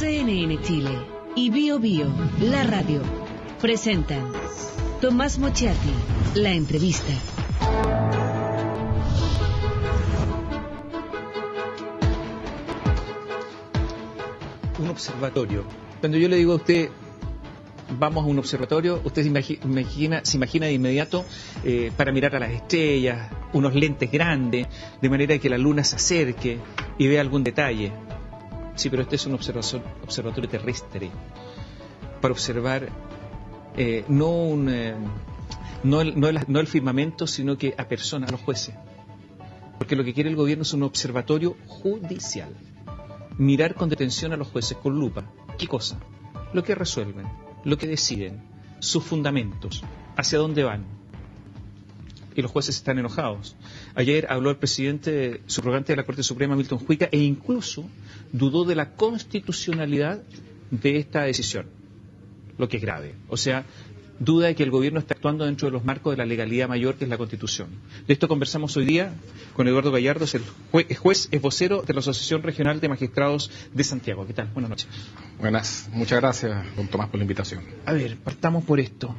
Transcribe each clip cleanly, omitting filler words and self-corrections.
CNN Chile y Bio Bio, la radio, presentan Tomás Mochiati, la entrevista. Un observatorio. Cuando yo le digo a usted, vamos a un observatorio, usted se imagina de inmediato para mirar a las estrellas, unos lentes grandes, de manera que la luna se acerque y vea algún detalle. Sí, pero este es un observatorio terrestre, para observar no el firmamento, sino que a personas, a los jueces. Porque lo que quiere el gobierno es un observatorio judicial. Mirar con detención a los jueces, con lupa. ¿Qué cosa? Lo que resuelven, lo que deciden, sus fundamentos, hacia dónde van. Y los jueces están enojados. Ayer habló el presidente subrogante de la Corte Suprema, Milton Juica, e incluso dudó de la constitucionalidad de esta decisión, lo que es grave. O sea, duda de que el gobierno está actuando dentro de los marcos de la legalidad mayor, que es la Constitución. De esto conversamos hoy día con Eduardo Gallardo, es es vocero de la Asociación Regional de Magistrados de Santiago. ¿Qué tal? Buenas noches. Buenas, muchas gracias, don Tomás, por la invitación. A ver, partamos por esto.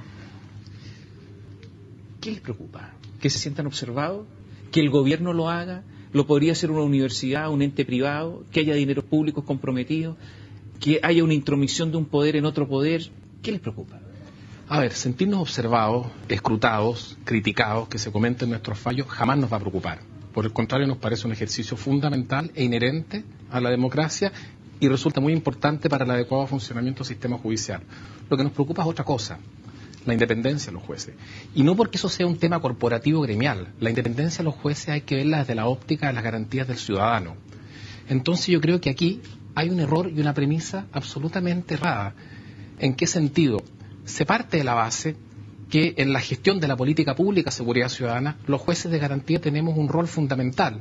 ¿Qué les preocupa? ¿Que se sientan observados? ¿Que el gobierno lo haga? ¿Lo podría hacer una universidad, un ente privado? ¿Que haya dineros públicos comprometidos? ¿Que haya una intromisión de un poder en otro poder? ¿Qué les preocupa? A ver, sentirnos observados, escrutados, criticados, que se comenten nuestros fallos, jamás nos va a preocupar. Por el contrario, nos parece un ejercicio fundamental e inherente a la democracia y resulta muy importante para el adecuado funcionamiento del sistema judicial. Lo que nos preocupa es otra cosa: la independencia de los jueces. Y no porque eso sea un tema corporativo gremial. La independencia de los jueces hay que verla desde la óptica de las garantías del ciudadano. Entonces yo creo que aquí hay un error y una premisa absolutamente errada. ¿En qué sentido? Se parte de la base que en la gestión de la política pública de seguridad ciudadana, los jueces de garantía tenemos un rol fundamental,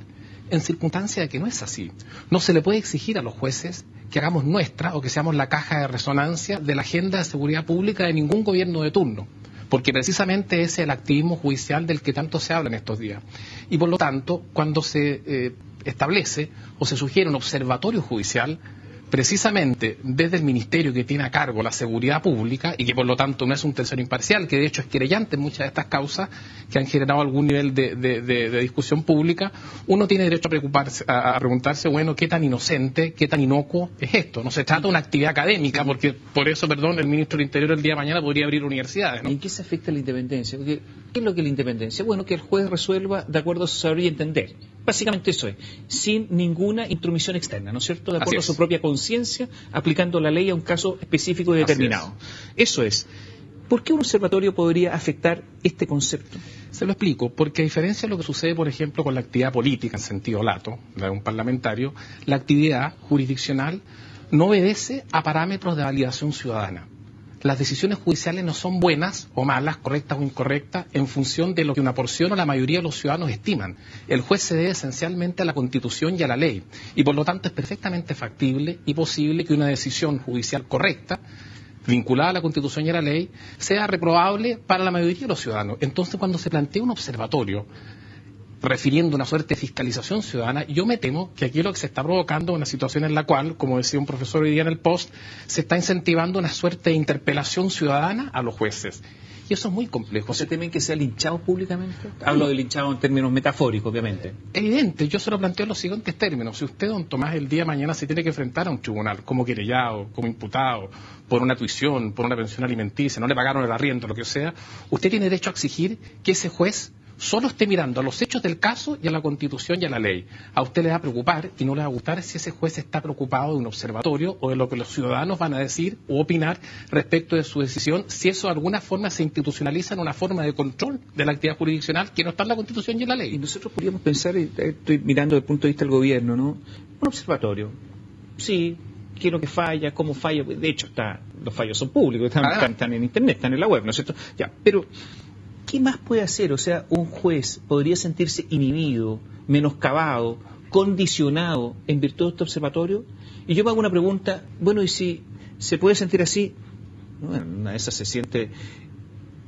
en circunstancia de que no es así. No se le puede exigir a los jueces que hagamos nuestra o que seamos la caja de resonancia de la agenda de seguridad pública de ningún gobierno de turno, porque precisamente ese es el activismo judicial del que tanto se habla en estos días. Y por lo tanto, cuando se establece o se sugiere un observatorio judicial, precisamente desde el ministerio que tiene a cargo la seguridad pública y que por lo tanto no es un tercero imparcial, que de hecho es querellante en muchas de estas causas que han generado algún nivel de discusión pública, uno tiene derecho a preguntarse, bueno, ¿qué tan inocente, qué tan inocuo es esto? No se trata de una actividad académica, porque por eso, el ministro del Interior el día de mañana podría abrir universidades, ¿no? ¿En qué se afecta la independencia? Porque, ¿qué es lo que es la independencia? Bueno, que el juez resuelva de acuerdo a su saber y entender. Básicamente eso es, sin ninguna intromisión externa, ¿no es cierto? De acuerdo a su propia conciencia, aplicando la ley a un caso específico y determinado. Eso es. ¿Por qué un observatorio podría afectar este concepto? Se lo explico, porque a diferencia de lo que sucede, por ejemplo, con la actividad política en sentido lato, la de un parlamentario, la actividad jurisdiccional no obedece a parámetros de validación ciudadana. Las decisiones judiciales no son buenas o malas, correctas o incorrectas, en función de lo que una porción o la mayoría de los ciudadanos estiman. El juez se debe esencialmente a la Constitución y a la ley, y por lo tanto es perfectamente factible y posible que una decisión judicial correcta, vinculada a la Constitución y a la ley, sea reprobable para la mayoría de los ciudadanos. Entonces, cuando se plantea un observatorio refiriendo una suerte de fiscalización ciudadana, yo me temo que aquí lo que se está provocando es una situación en la cual, como decía un profesor hoy día en el Post, se está incentivando una suerte de interpelación ciudadana a los jueces. Y eso es muy complejo. ¿Se temen que sea linchado públicamente? Hablo de linchado en términos metafóricos, obviamente. Evidente, yo se lo planteo en los siguientes términos. Si usted, don Tomás, el día de mañana se tiene que enfrentar a un tribunal como querellado, como imputado, por una tuición, por una pensión alimenticia, no le pagaron el arriendo, lo que sea, usted tiene derecho a exigir que ese juez solo esté mirando a los hechos del caso y a la Constitución y a la ley. A usted le va a preocupar y no le va a gustar si ese juez está preocupado de un observatorio o de lo que los ciudadanos van a decir o opinar respecto de su decisión, si eso de alguna forma se institucionaliza en una forma de control de la actividad jurisdiccional que no está en la Constitución y en la ley. Y nosotros podríamos pensar, estoy mirando desde el punto de vista del gobierno, ¿no? Un observatorio. Sí, qué es lo que falla, cómo falla. De hecho, los fallos son públicos, están en Internet, están en la web, ¿no es cierto? Ya, pero ¿qué más puede hacer? O sea, un juez podría sentirse inhibido, menoscabado, condicionado en virtud de este observatorio. Y yo me hago una pregunta, bueno, ¿y si se puede sentir así? Bueno, una de esas se siente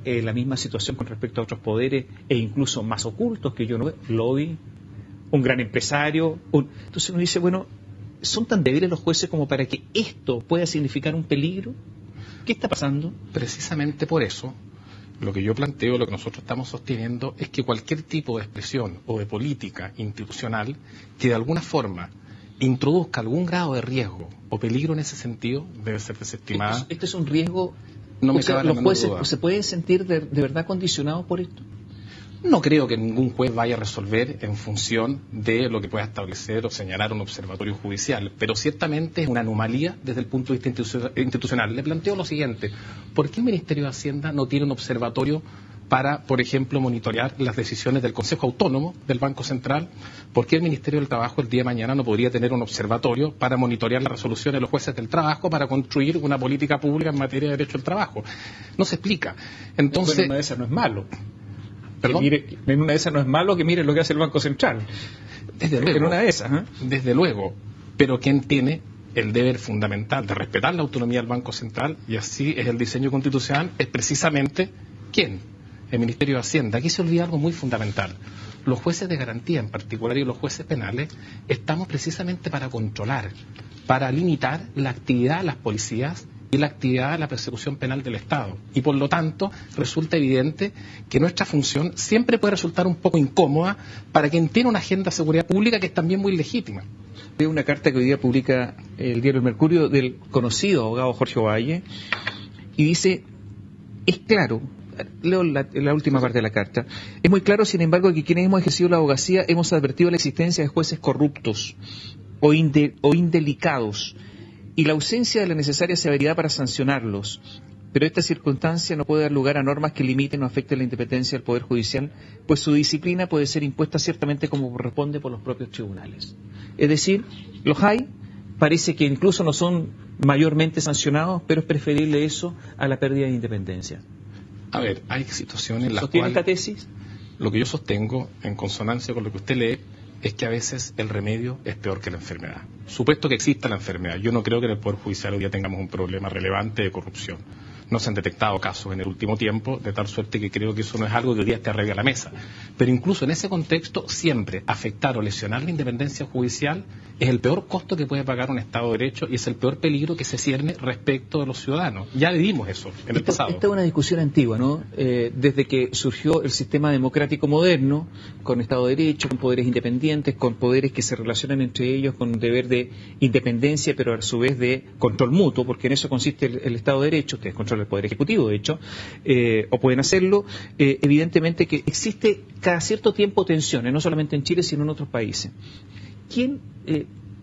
la misma situación con respecto a otros poderes e incluso más ocultos que yo no veo. Lobby, un gran empresario. Entonces uno dice, bueno, ¿son tan débiles los jueces como para que esto pueda significar un peligro? ¿Qué está pasando? Precisamente por eso, lo que yo planteo, lo que nosotros estamos sosteniendo, es que cualquier tipo de expresión o de política institucional que de alguna forma introduzca algún grado de riesgo o peligro en ese sentido debe ser desestimada. ¿Esto es un riesgo? No me cabe la ¿Los menor jueces duda. se pueden sentir de verdad condicionados por esto? No creo que ningún juez vaya a resolver en función de lo que pueda establecer o señalar un observatorio judicial, pero ciertamente es una anomalía desde el punto de vista institucional. Le planteo lo siguiente: ¿por qué el Ministerio de Hacienda no tiene un observatorio para, por ejemplo, monitorear las decisiones del Consejo Autónomo del Banco Central? ¿Por qué el Ministerio del Trabajo el día de mañana no podría tener un observatorio para monitorear las resoluciones de los jueces del trabajo para construir una política pública en materia de derecho al trabajo? No se explica. Entonces, bueno, una de esas no es malo. ¿Perdón? En una de esas no es malo que mire lo que hace el Banco Central. Desde luego. En una de esas, ¿eh? Desde luego. Pero ¿quién tiene el deber fundamental de respetar la autonomía del Banco Central? Y así es el diseño constitucional. Es precisamente ¿quién? El Ministerio de Hacienda. Aquí se olvida algo muy fundamental. Los jueces de garantía en particular y los jueces penales estamos precisamente para controlar, para limitar la actividad de las policías y la actividad de la persecución penal del Estado. Y por lo tanto, resulta evidente que nuestra función siempre puede resultar un poco incómoda para quien tiene una agenda de seguridad pública que es también muy legítima. Hay una carta que hoy día publica el diario El Mercurio del conocido abogado Jorge Ovalle y dice, es claro, leo la última parte de la carta, es muy claro, sin embargo, que quienes hemos ejercido la abogacía hemos advertido la existencia de jueces corruptos o indelicados y la ausencia de la necesaria severidad para sancionarlos. Pero esta circunstancia no puede dar lugar a normas que limiten o afecten la independencia del Poder Judicial, pues su disciplina puede ser impuesta ciertamente como corresponde por los propios tribunales. Es decir, los hay, parece que incluso no son mayormente sancionados, pero es preferible eso a la pérdida de independencia. A ver, hay situaciones en las ¿Sostiene cuales... esta tesis? Lo que yo sostengo, en consonancia con lo que usted lee, es que a veces el remedio es peor que la enfermedad. Supuesto que exista la enfermedad, yo no creo que en el Poder Judicial hoy día tengamos un problema relevante de corrupción. No se han detectado casos en el último tiempo, de tal suerte que creo que eso no es algo que hoy día esté arriba de la mesa. Pero incluso en ese contexto, siempre afectar o lesionar la independencia judicial es el peor costo que puede pagar un Estado de Derecho y es el peor peligro que se cierne respecto de los ciudadanos. Ya vivimos eso en el pasado. Esta es una discusión antigua, ¿no? Desde que surgió el sistema democrático moderno, con Estado de Derecho, con poderes independientes, con poderes que se relacionan entre ellos con un deber de independencia, pero a su vez de control mutuo, porque en eso consiste el Estado de Derecho. Ustedes controlan el Poder Ejecutivo, de hecho, o pueden hacerlo. Evidentemente que existe cada cierto tiempo tensiones, no solamente en Chile, sino en otros países. ¿Quién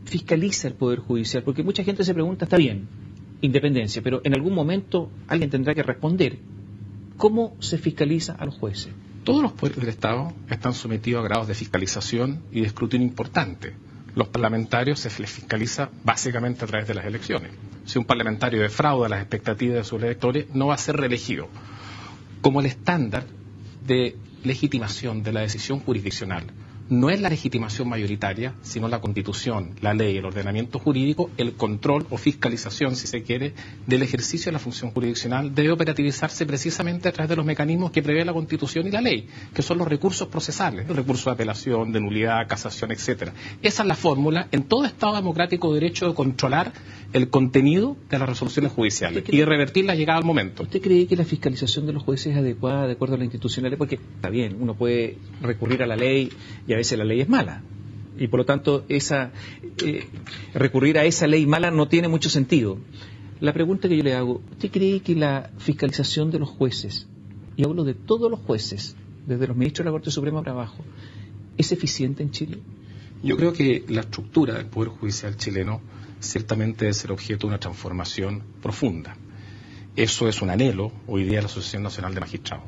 fiscaliza el Poder Judicial? Porque mucha gente se pregunta, está bien, independencia, pero en algún momento alguien tendrá que responder. ¿Cómo se fiscaliza a los jueces? Todos los poderes del Estado están sometidos a grados de fiscalización y de escrutinio importante. Los parlamentarios se les fiscaliza básicamente a través de las elecciones. Si un parlamentario defrauda las expectativas de sus electores, no va a ser reelegido. Como el estándar de legitimación de la decisión jurisdiccional no es la legitimación mayoritaria, sino la Constitución, la ley, el ordenamiento jurídico, el control o fiscalización, si se quiere, del ejercicio de la función jurisdiccional debe operativizarse precisamente a través de los mecanismos que prevé la Constitución y la ley, que son los recursos procesales, el recurso de apelación, de nulidad, casación, etcétera. Esa es la fórmula en todo Estado democrático de derecho de controlar el contenido de las resoluciones judiciales y de revertir la llegada al momento. ¿Usted cree que la fiscalización de los jueces es adecuada de acuerdo a la institucionalidad? Porque está bien, uno puede recurrir a la ley y a veces la ley es mala. Y por lo tanto, recurrir a esa ley mala no tiene mucho sentido. La pregunta que yo le hago, ¿usted cree que la fiscalización de los jueces, y hablo de todos los jueces, desde los ministros de la Corte Suprema para abajo, es eficiente en Chile? Yo creo que la estructura del Poder Judicial chileno ciertamente debe ser objeto de una transformación profunda. Eso es un anhelo hoy día de la Asociación Nacional de Magistrados.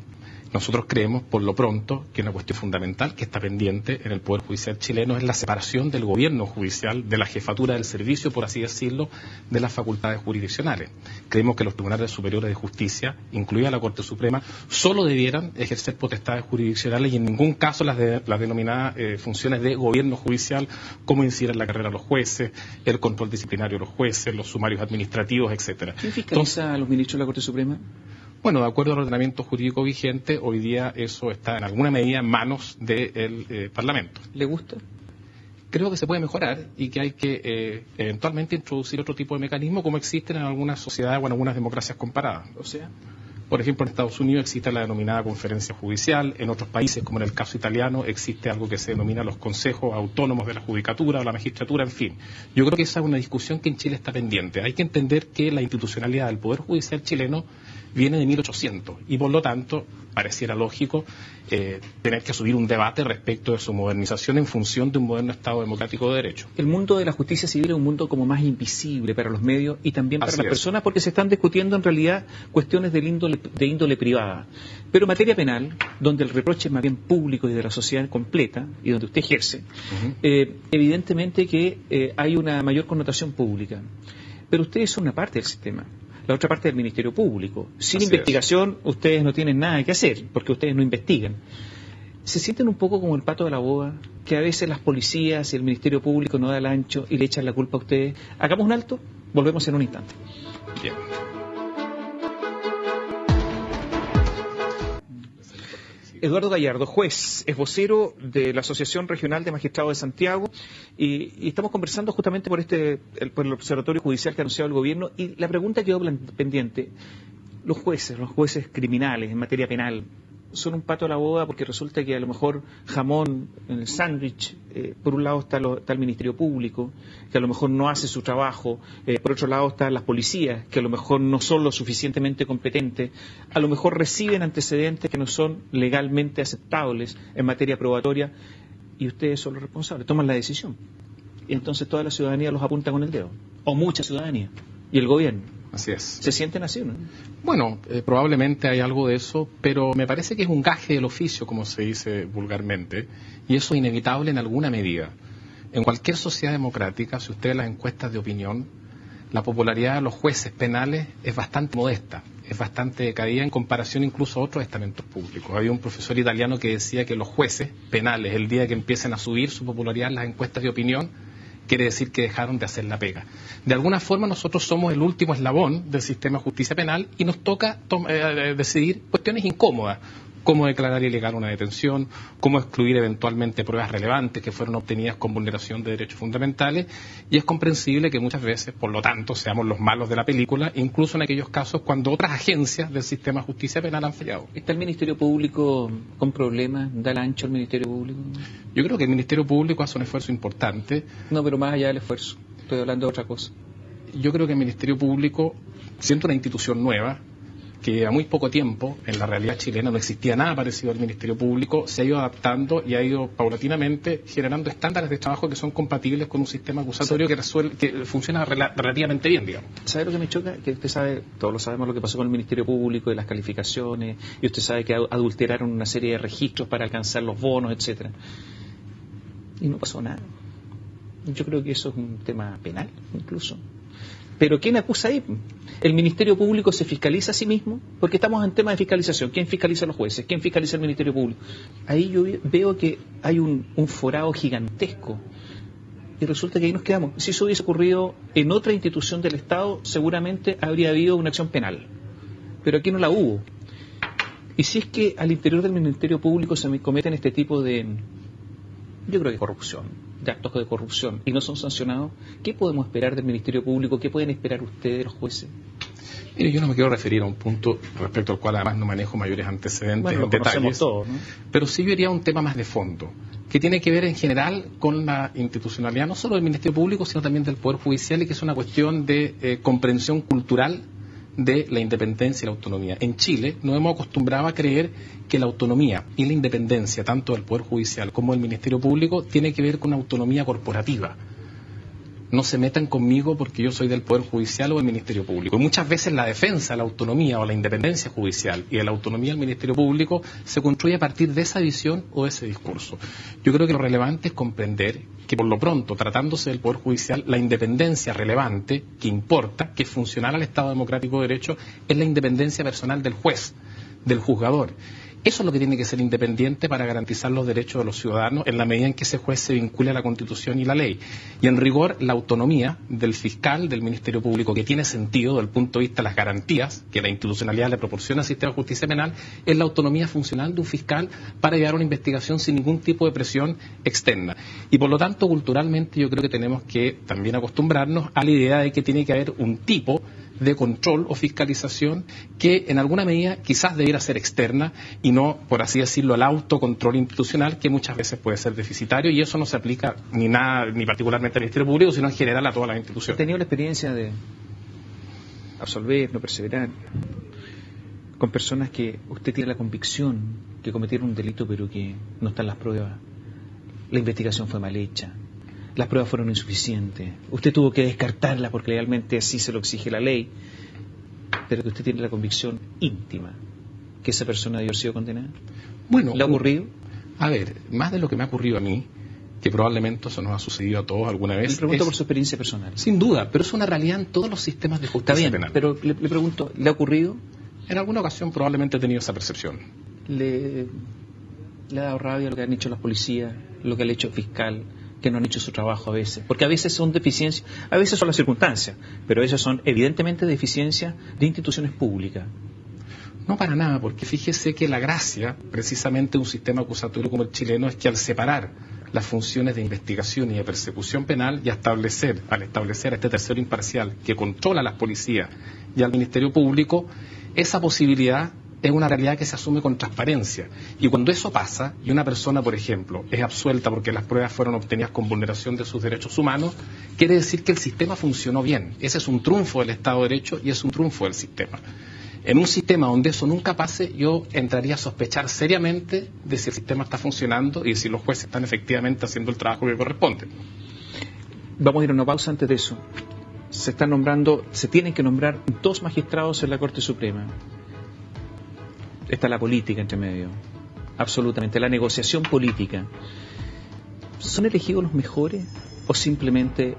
Nosotros creemos, por lo pronto, que una cuestión fundamental que está pendiente en el Poder Judicial chileno es la separación del gobierno judicial, de la jefatura del servicio, por así decirlo, de las facultades jurisdiccionales. Creemos que los tribunales superiores de justicia, incluida la Corte Suprema, solo debieran ejercer potestades jurisdiccionales y en ningún caso las denominadas funciones de gobierno judicial, como incidir en la carrera de los jueces, el control disciplinario de los jueces, los sumarios administrativos, etcétera. ¿Quién fiscaliza a los ministros de la Corte Suprema? Bueno, de acuerdo al ordenamiento jurídico vigente, hoy día eso está en alguna medida en manos del Parlamento. ¿Le gusta? Creo que se puede mejorar y que hay que eventualmente introducir otro tipo de mecanismo como existen en algunas sociedades o en algunas democracias comparadas. O sea, por ejemplo, en Estados Unidos existe la denominada conferencia judicial, en otros países, como en el caso italiano, existe algo que se denomina los consejos autónomos de la judicatura o la magistratura, en fin. Yo creo que esa es una discusión que en Chile está pendiente. Hay que entender que la institucionalidad del Poder Judicial chileno viene de 1800 y por lo tanto pareciera lógico tener que asumir un debate respecto de su modernización en función de un moderno Estado democrático de derecho. El mundo de la justicia civil es un mundo como más invisible para los medios y también para las personas, porque se están discutiendo en realidad cuestiones de índole privada. Pero en materia penal, donde el reproche es más bien público y de la sociedad completa, y donde usted ejerce, evidentemente que hay una mayor connotación pública. Pero ustedes son una parte del sistema. La otra parte del Ministerio Público. Sin investigación, ustedes no tienen nada que hacer, porque ustedes no investigan. ¿Se sienten un poco como el pato de la boda? Que a veces las policías y el Ministerio Público no da el ancho y le echan la culpa a ustedes. Hagamos un alto, volvemos en un instante. Bien. Eduardo Gallardo, juez, es vocero de la Asociación Regional de Magistrados de Santiago y estamos conversando justamente por el observatorio judicial que ha anunciado el gobierno y la pregunta quedó pendiente. Los jueces criminales en materia penal, son un pato a la boda porque resulta que a lo mejor jamón en el sándwich, por un lado está el Ministerio Público, que a lo mejor no hace su trabajo, por otro lado están las policías, que a lo mejor no son lo suficientemente competentes, a lo mejor reciben antecedentes que no son legalmente aceptables en materia probatoria, y ustedes son los responsables, toman la decisión. Y entonces toda la ciudadanía los apunta con el dedo, o mucha ciudadanía, y el gobierno. Así es. ¿Se sienten así, no? Bueno, probablemente hay algo de eso, pero me parece que es un gaje del oficio, como se dice vulgarmente, y eso es inevitable en alguna medida. En cualquier sociedad democrática, si usted ve las encuestas de opinión, la popularidad de los jueces penales es bastante modesta, es bastante decaída en comparación incluso a otros estamentos públicos. Había un profesor italiano que decía que los jueces penales, el día que empiecen a subir su popularidad en las encuestas de opinión, quiere decir que dejaron de hacer la pega. De alguna forma nosotros somos el último eslabón del sistema de justicia penal y nos toca decidir cuestiones incómodas, cómo declarar ilegal una detención, cómo excluir eventualmente pruebas relevantes que fueron obtenidas con vulneración de derechos fundamentales, y es comprensible que muchas veces, por lo tanto, seamos los malos de la película, incluso en aquellos casos cuando otras agencias del sistema de justicia penal han fallado. ¿Está el Ministerio Público con problemas? ¿Da el ancho el Ministerio Público? Yo creo que el Ministerio Público hace un esfuerzo importante. No, pero más allá del esfuerzo, estoy hablando de otra cosa. Yo creo que el Ministerio Público, siendo una institución nueva, que a muy poco tiempo, en la realidad chilena, no existía nada parecido al Ministerio Público, se ha ido adaptando y ha ido paulatinamente generando estándares de trabajo que son compatibles con un sistema acusatorio que funciona relativamente bien, digamos. ¿Sabe lo que me choca? Que usted sabe, todos lo sabemos lo que pasó con el Ministerio Público y las calificaciones, y usted sabe que adulteraron una serie de registros para alcanzar los bonos, etcétera. Y no pasó nada. Yo creo que eso es un tema penal, incluso. Pero ¿quién acusa ahí? ¿El Ministerio Público se fiscaliza a sí mismo? Porque estamos en tema de fiscalización. ¿Quién fiscaliza a los jueces? ¿Quién fiscaliza el Ministerio Público? Ahí yo veo que hay un forado gigantesco. Y resulta que ahí nos quedamos. Si eso hubiese ocurrido en otra institución del Estado, seguramente habría habido una acción penal. Pero aquí no la hubo. Y si es que al interior del Ministerio Público se cometen este tipo de, yo creo que corrupción, de actos de corrupción, y no son sancionados, ¿qué podemos esperar del Ministerio Público? ¿Qué pueden esperar ustedes, los jueces? Mire, yo no me quiero referir a un punto respecto al cual además no manejo mayores antecedentes en detalles, todo, ¿no? Pero sí yo iría a un tema más de fondo, que tiene que ver en general con la institucionalidad, no solo del Ministerio Público, sino también del Poder Judicial, y que es una cuestión de comprensión cultural de la independencia y la autonomía. En Chile nos hemos acostumbrado a creer que la autonomía y la independencia, tanto del Poder Judicial como del Ministerio Público, tiene que ver con autonomía corporativa. No se metan conmigo porque yo soy del Poder Judicial o del Ministerio Público. Y muchas veces la defensa de la autonomía o la independencia judicial y de la autonomía del Ministerio Público se construye a partir de esa visión o de ese discurso. Yo creo que lo relevante es comprender que por lo pronto, tratándose del Poder Judicial, la independencia relevante, que importa, que es funcional al Estado democrático de derecho, es la independencia personal del juez, del juzgador. Eso es lo que tiene que ser independiente para garantizar los derechos de los ciudadanos en la medida en que ese juez se vincule a la Constitución y la ley. Y en rigor, la autonomía del fiscal, del Ministerio Público, que tiene sentido desde el punto de vista de las garantías que la institucionalidad le proporciona al sistema de justicia penal, es la autonomía funcional de un fiscal para llevar una investigación sin ningún tipo de presión externa. Y por lo tanto, culturalmente, yo creo que tenemos que también acostumbrarnos a la idea de que tiene que haber un tipo de control o fiscalización que en alguna medida quizás debiera ser externa y no, por así decirlo, al autocontrol institucional que muchas veces puede ser deficitario, y eso no se aplica ni particularmente al Ministerio Público, sino en general a todas las instituciones. ¿Ha tenido la experiencia de absolver, no perseverar con personas que usted tiene la convicción que cometieron un delito pero que no están las pruebas? La investigación fue mal hecha, las pruebas fueron insuficientes, usted tuvo que descartarlas porque legalmente así se lo exige la ley, pero que usted tiene la convicción íntima que esa persona debió haber sido condenada. Bueno, ¿le ha ocurrido? A ver, más de lo que me ha ocurrido a mí, que probablemente eso nos ha sucedido a todos alguna vez. Le pregunto por su experiencia personal. Sin duda, pero es una realidad en todos los sistemas de justicia Está bien, penal. pero le pregunto, ¿le ha ocurrido? En alguna ocasión probablemente he tenido esa percepción. ¿Le ha dado rabia lo que han hecho las policías, lo que ha hecho el fiscal, que no han hecho su trabajo a veces? Porque a veces son deficiencias, a veces son las circunstancias, pero esas son evidentemente deficiencias de instituciones públicas. No, para nada, porque fíjese que la gracia, precisamente, de un sistema acusatorio como el chileno, es que al separar las funciones de investigación y de persecución penal y al establecer a este tercero imparcial que controla a las policías y al Ministerio Público, esa posibilidad es una realidad que se asume con transparencia. Y cuando eso pasa, y una persona, por ejemplo, es absuelta porque las pruebas fueron obtenidas con vulneración de sus derechos humanos, quiere decir que el sistema funcionó bien. Ese es un triunfo del Estado de Derecho y es un triunfo del sistema. En un sistema donde eso nunca pase, yo entraría a sospechar seriamente de si el sistema está funcionando y de si los jueces están efectivamente haciendo el trabajo que corresponde. Vamos a ir a una pausa antes de eso. Se tienen que nombrar 2 magistrados en la Corte Suprema. Está la política entre medio, absolutamente, la negociación política. ¿Son elegidos los mejores o simplemente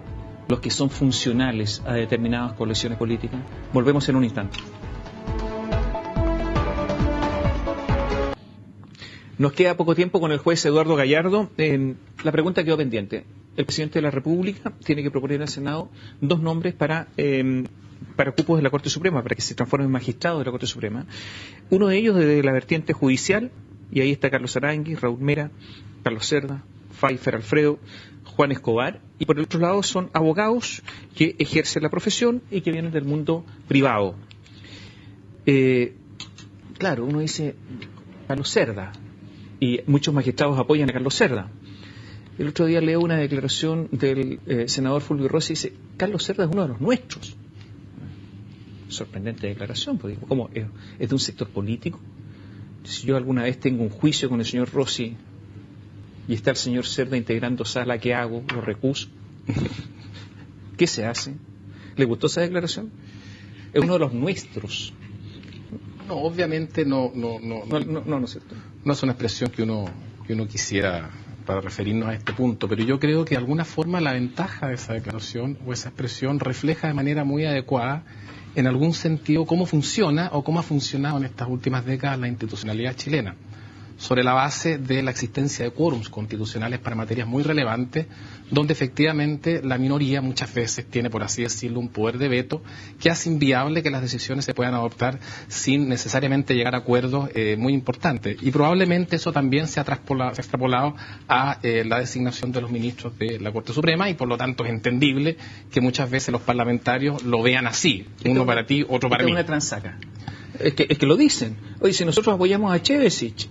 los que son funcionales a determinadas coaliciones políticas? Volvemos en un instante. Nos queda poco tiempo con el juez Eduardo Gallardo. La pregunta quedó pendiente. El presidente de la República tiene que proponer al Senado 2 nombres para cupos de la Corte Suprema, para que se transformen en magistrados de la Corte Suprema. Uno de ellos desde la vertiente judicial, y ahí está Carlos Aránguiz, Raúl Mera, Carlos Cerda, Pfeiffer Alfredo, Juan Escobar, y por el otro lado son abogados que ejercen la profesión y que vienen del mundo privado. Claro, uno dice Carlos Cerda, y muchos magistrados apoyan a Carlos Cerda. El otro día leo una declaración del senador Fulvio Rossi y dice, Carlos Cerda es uno de los nuestros. Sorprendente declaración, porque ¿cómo? ¿Es de un sector político? Si yo alguna vez tengo un juicio con el señor Rossi y está el señor Cerda integrando sala, ¿qué hago? ¿Lo recuso? ¿Qué se hace? ¿Le gustó esa declaración? Es uno de los nuestros. No, obviamente no es cierto. No es una expresión que uno quisiera para referirnos a este punto, pero yo creo que de alguna forma la ventaja de esa declaración o esa expresión refleja de manera muy adecuada en algún sentido cómo funciona o cómo ha funcionado en estas últimas décadas la institucionalidad chilena, sobre la base de la existencia de quórums constitucionales para materias muy relevantes, donde efectivamente la minoría muchas veces tiene, por así decirlo, un poder de veto que hace inviable que las decisiones se puedan adoptar sin necesariamente llegar a acuerdos muy importantes. Y probablemente eso también se ha extrapolado a la designación de los ministros de la Corte Suprema, y por lo tanto es entendible que muchas veces los parlamentarios lo vean así, uno para ti, otro para mí. Es una transaca. Es que lo dicen. Oye, si nosotros apoyamos a Chevesich,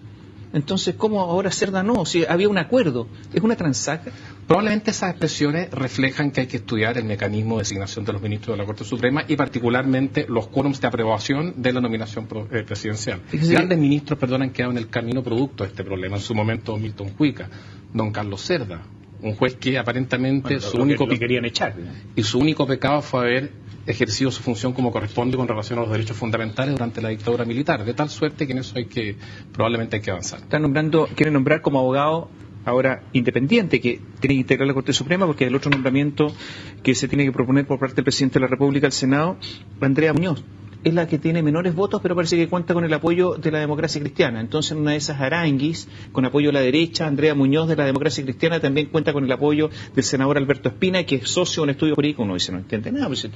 entonces, ¿cómo ahora Cerda no? Si había un acuerdo, ¿es una transaca? Probablemente esas expresiones reflejan que hay que estudiar el mecanismo de designación de los ministros de la Corte Suprema y particularmente los quórums de aprobación de la nominación presidencial. Grandes ministros, han quedado en el camino producto de este problema. En su momento Milton Huica, don Carlos Cerda, un juez que aparentemente querían echar, ¿no? Y su único pecado fue haber ejercido su función como corresponde con relación a los derechos fundamentales durante la dictadura militar, de tal suerte que en eso probablemente hay que avanzar. Quieren nombrar como abogado ahora independiente, que tiene que integrar la Corte Suprema, porque el otro nombramiento que se tiene que proponer por parte del presidente de la República al Senado, Andrea Muñoz. es la que tiene menores votos, pero parece que cuenta con el apoyo de la Democracia Cristiana. Entonces, en una de esas, Aranguis, con apoyo de la derecha, Andrea Muñoz de la Democracia Cristiana también cuenta con el apoyo del senador Alberto Espina, que es socio de un estudio jurídico. Uno dice, no entiende nada, pues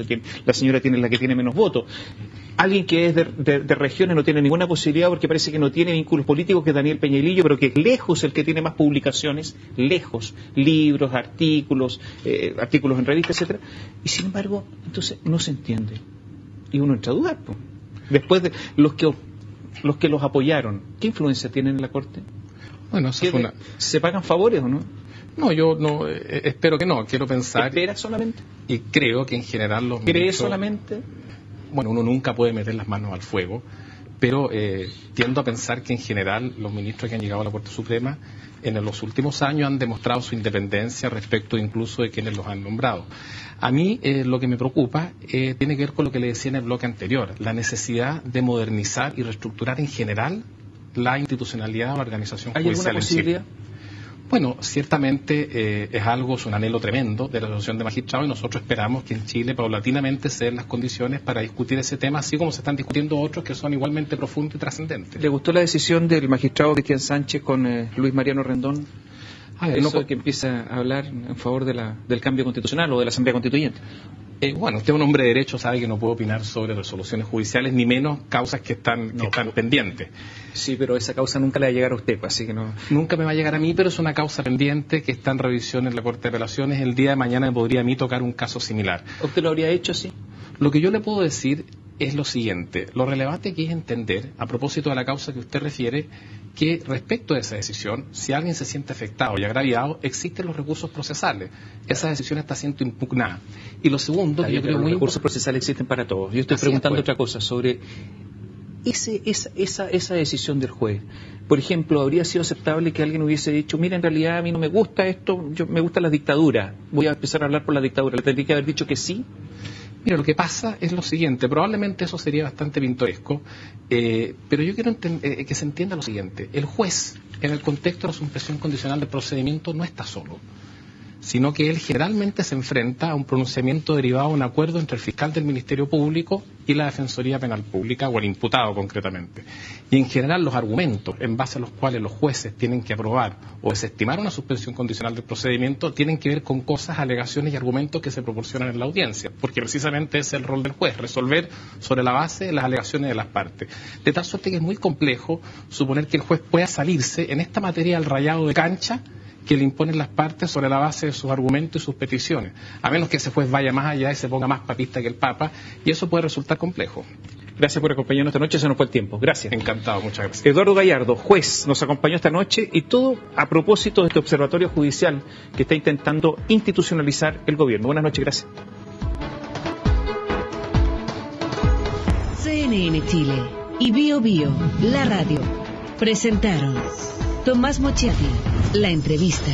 la señora tiene la que tiene menos votos. Alguien que es de regiones no tiene ninguna posibilidad porque parece que no tiene vínculos políticos, que es Daniel Peñailillo, pero que es lejos el que tiene más publicaciones, lejos, libros, artículos en revistas, etcétera. Y sin embargo, entonces no se entiende. Y uno entra a dudar, pues. Después de los que los apoyaron, ¿qué influencia tienen en la Corte? Bueno, eso es una... ¿Se pagan favores o no? No, yo no, espero que no. Quiero pensar... ¿Espera solamente? Y creo que en general los ¿Cree ministros... solamente? Bueno, uno nunca puede meter las manos al fuego, pero tiendo a pensar que en general los ministros que han llegado a la Corte Suprema en los últimos años han demostrado su independencia respecto incluso de quienes los han nombrado. A mí lo que me preocupa tiene que ver con lo que le decía en el bloque anterior, la necesidad de modernizar y reestructurar en general la institucionalidad o la organización judicial. ¿Hay alguna posibilidad? Bueno, ciertamente es un anhelo tremendo de la Asociación de Magistrados y nosotros esperamos que en Chile paulatinamente se den las condiciones para discutir ese tema, así como se están discutiendo otros que son igualmente profundos y trascendentes. ¿Le gustó la decisión del magistrado Cristian Sánchez con Luis Mariano Rendón? Eso que empieza a hablar en favor del cambio constitucional o de la Asamblea Constituyente. Bueno, usted es un hombre de derecho, sabe que no puedo opinar sobre resoluciones judiciales, ni menos causas que están pendientes. Sí, pero esa causa nunca le va a llegar a usted, así que no... Nunca me va a llegar a mí, pero es una causa pendiente que está en revisión en la Corte de Apelaciones. El día de mañana me podría a mí tocar un caso similar. ¿Usted lo habría hecho así? Lo que yo le puedo decir es lo siguiente. Lo relevante aquí es entender, a propósito de la causa que usted refiere, que respecto a esa decisión, si alguien se siente afectado y agraviado, existen los recursos procesales. Esa decisión está siendo impugnada. Y lo segundo, que yo creo los recursos procesales existen para todos. Yo estoy preguntando otra cosa sobre esa decisión del juez. Por ejemplo, ¿habría sido aceptable que alguien hubiese dicho, mira, en realidad a mí no me gusta esto, me gusta la dictadura, voy a empezar a hablar por la dictadura? ¿Le tendría que haber dicho que sí? Mira, lo que pasa es lo siguiente, probablemente eso sería bastante pintoresco, pero yo quiero que se entienda lo siguiente. El juez, en el contexto de la suspensión condicional del procedimiento, no está solo, sino que él generalmente se enfrenta a un pronunciamiento derivado de un acuerdo entre el fiscal del Ministerio Público y la Defensoría Penal Pública, o el imputado concretamente. Y en general los argumentos en base a los cuales los jueces tienen que aprobar o desestimar una suspensión condicional del procedimiento tienen que ver con cosas, alegaciones y argumentos que se proporcionan en la audiencia, porque precisamente es el rol del juez, resolver sobre la base de las alegaciones de las partes. De tal suerte que es muy complejo suponer que el juez pueda salirse en esta materia al rayado de cancha que le imponen las partes sobre la base de sus argumentos y sus peticiones, a menos que ese juez vaya más allá y se ponga más papista que el Papa, y eso puede resultar complejo. Gracias por acompañarnos esta noche, se nos fue el tiempo. Gracias. Encantado, muchas gracias. Eduardo Gallardo, juez, nos acompañó esta noche, y todo a propósito de este observatorio judicial que está intentando institucionalizar el gobierno. Buenas noches, gracias. CNN Chile y Bio Bio, la radio, presentaron Tomás Mochiati, la entrevista.